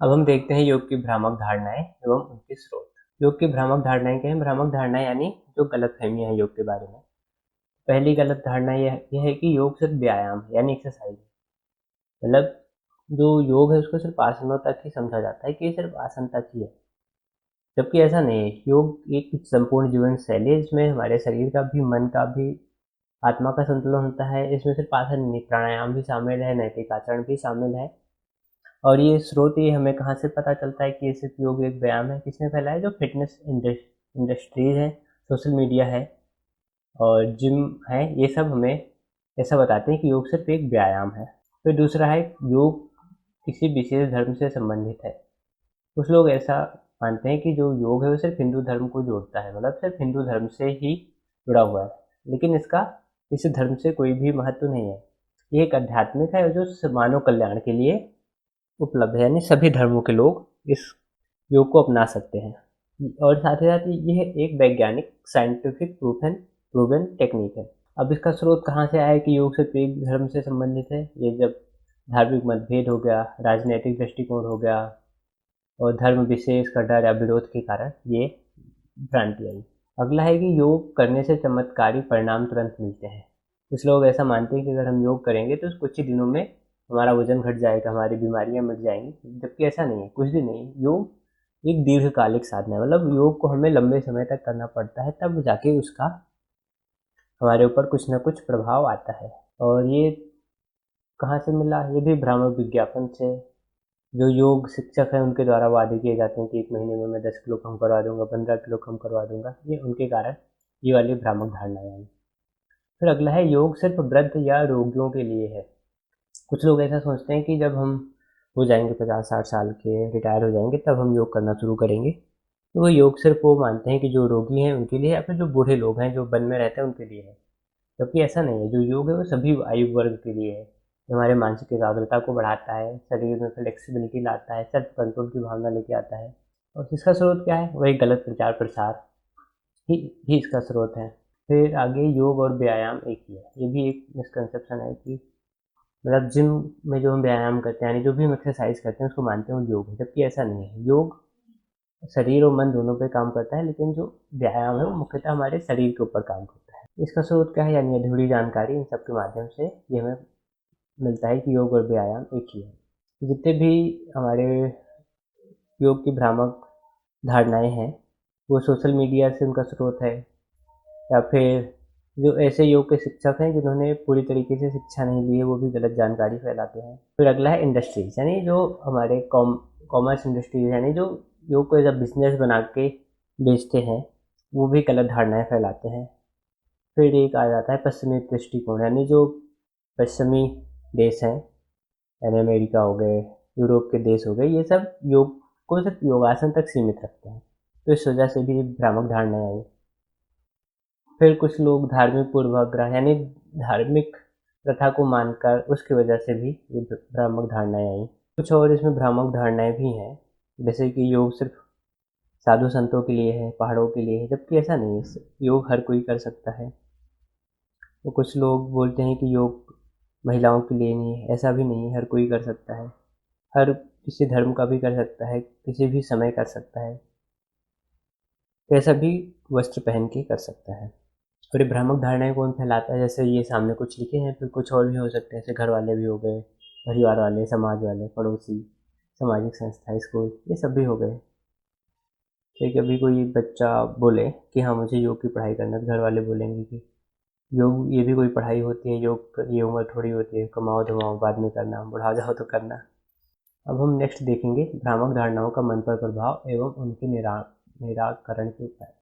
अब हम देखते हैं योग की भ्रामक धारणाएं एवं उनके स्रोत। योग की भ्रामक धारणाएं क्या है? भ्रामक धारणाएं यानी जो गलतफहमियां हैं योग के बारे में। पहली गलत धारणा यह है कि योग सिर्फ व्यायाम यानी एक्सरसाइज है। मतलब जो योग है उसको सिर्फ आसनों तक ही समझा जाता है कि ये सिर्फ आसन तक ही है, जबकि ऐसा नहीं है। योग एक संपूर्ण जीवन शैली है जिसमें हमारे शरीर का भी, मन का भी, आत्मा का संतुलन होता है। इसमें सिर्फ आसन नहीं, प्राणायाम भी शामिल है, नैतिक आचरण भी शामिल है। और ये स्रोत ये हमें कहाँ से पता चलता है कि ये सिर्फ योग एक व्यायाम है? किसने फैलाया? जो फिटनेस इंडस्ट्रीज है, सोशल मीडिया है और जिम है, ये सब हमें ऐसा बताते हैं कि योग सिर्फ एक व्यायाम है। फिर दूसरा है, योग किसी विशेष धर्म से संबंधित है। कुछ लोग ऐसा मानते हैं कि जो योग है वो सिर्फ हिंदू धर्म को जोड़ता है, मतलब सिर्फ हिंदू धर्म से ही जुड़ा हुआ है। लेकिन इसका किसी धर्म से कोई भी महत्व नहीं है। ये एक आध्यात्मिक है जो मानव कल्याण के लिए उपलब्ध है, यानी सभी धर्मों के लोग इस योग को अपना सकते हैं। और साथ ही साथ यह एक वैज्ञानिक साइंटिफिक प्रूवन टेक्निक है। अब इसका स्रोत कहाँ से आया कि योग सिर्फ एक धर्म से संबंधित है? ये जब धार्मिक मतभेद हो गया, राजनीतिक दृष्टिकोण हो गया और धर्म विशेष का डर या विरोध के कारण ये भ्रांति आई। अगला है कि योग करने से चमत्कारी परिणाम तुरंत मिलते हैं। कुछ लोग ऐसा मानते हैं कि अगर हम योग करेंगे तो कुछ ही दिनों में हमारा वजन घट जाएगा, हमारी बीमारियां मिट जाएंगी, जबकि ऐसा नहीं है, कुछ दिन नहीं। योग एक दीर्घकालिक साधना है, मतलब योग को हमें लंबे समय तक करना पड़ता है, तब जाके उसका हमारे ऊपर कुछ ना कुछ प्रभाव आता है। और ये कहाँ से मिला? ये भी भ्रामक विज्ञापन से। जो योग शिक्षक हैं उनके द्वारा वादे किए जाते हैं कि 1 महीने में मैं 10 किलो कम करवा दूंगा, 15 किलो कम करवा दूंगा, ये उनके कारण ये वाली भ्रामक धारणाएं आई। फिर अगला है, योग सिर्फ वृद्ध या रोगियों के लिए है। कुछ लोग ऐसा सोचते हैं कि जब हम हो जाएंगे 50-60 साल के, रिटायर हो जाएंगे, तब हम योग करना शुरू करेंगे। तो वो योग सिर्फ वो मानते हैं कि जो रोगी हैं उनके लिए, या फिर जो बूढ़े लोग हैं जो वन में रहते हैं उनके लिए है। जबकि ऐसा नहीं है। जो योग है वो सभी आयु वर्ग के लिए है। ये हमारे मानसिक एकाग्रता को बढ़ाता है, शरीर में फ्लेक्सिबिलिटी लाता है, सेल्फ कंट्रोल की भावना लेके आता है। और इसका स्रोत क्या है? वही गलत प्रचार प्रसार ही इसका स्रोत है। फिर आगे, योग और व्यायाम एक ही है। ये भी एक मिसकंसेप्शन है कि मतलब जिम में जो हम व्यायाम करते हैं, यानी जो भी हम एक्सरसाइज करते हैं उसको मानते हैं वो योग है, जबकि ऐसा नहीं है। योग शरीर और मन दोनों पे काम करता है, लेकिन जो व्यायाम है वो मुख्यतः हमारे शरीर के ऊपर काम करता है। इसका स्रोत क्या है? यानी अधूरी जानकारी, इन सब के माध्यम से ये हमें मिलता है कि योग और व्यायाम एक ही है। जितने भी हमारे योग की भ्रामक धारणाएं हैं वो सोशल मीडिया से उनका स्रोत है, या फिर जो ऐसे योग के शिक्षक हैं जिन्होंने पूरी तरीके से शिक्षा नहीं ली है वो भी गलत जानकारी फैलाते हैं। फिर अगला है इंडस्ट्रीज, यानी जो हमारे कॉमर्स इंडस्ट्रीज, यानी जो योग को एज अ बिजनेस बना के बेचते हैं, वो भी गलत धारणाएं फैलाते हैं। फिर एक आ जाता है पश्चिमी दृष्टिकोण, यानी जो पश्चिमी देश हैं, यानी अमेरिका हो गए, यूरोप के देश हो गए, ये सब योग को सिर्फ योगासन तक सीमित रखते हैं। तो इस वजह से भी भ्रामक धारणाएं आई। फिर कुछ लोग धार्मिक पूर्वाग्रह, यानी धार्मिक प्रथा को मानकर उसकी वजह से भी ये भ्रामक धारणाएं आई। कुछ और इसमें भ्रामक धारणाएं भी हैं, जैसे कि योग सिर्फ साधु संतों के लिए है, पहाड़ों के लिए है, जबकि ऐसा नहीं है। योग हर कोई कर सकता है। तो कुछ लोग बोलते हैं कि योग महिलाओं के लिए नहीं है, ऐसा भी नहीं है, हर कोई कर सकता है। हर किसी धर्म का भी कर सकता है, किसी भी समय कर सकता है, कैसा भी वस्त्र पहन के कर सकता है। और ये भ्रामक धारणाएं कौन फैलाता है? जैसे ये सामने कुछ लिखे हैं, फिर कुछ और भी हो सकते हैं, जैसे घर वाले भी हो गए, परिवार वाले, समाज वाले, पड़ोसी, सामाजिक संस्था, स्कूल, ये सब भी हो गए। कि कभी कोई बच्चा बोले कि हाँ मुझे योग की पढ़ाई करना, तो घर वाले बोलेंगे कि योग ये भी कोई पढ़ाई होती है? योग ये उम्र थोड़ी होती है, कमाओ धमाओ बाद में करना, बुढ़ा जाओ तो करना। अब हम नेक्स्ट देखेंगे भ्रामक धारणाओं का मन पर प्रभाव एवं उनके निराकरण के उपाय।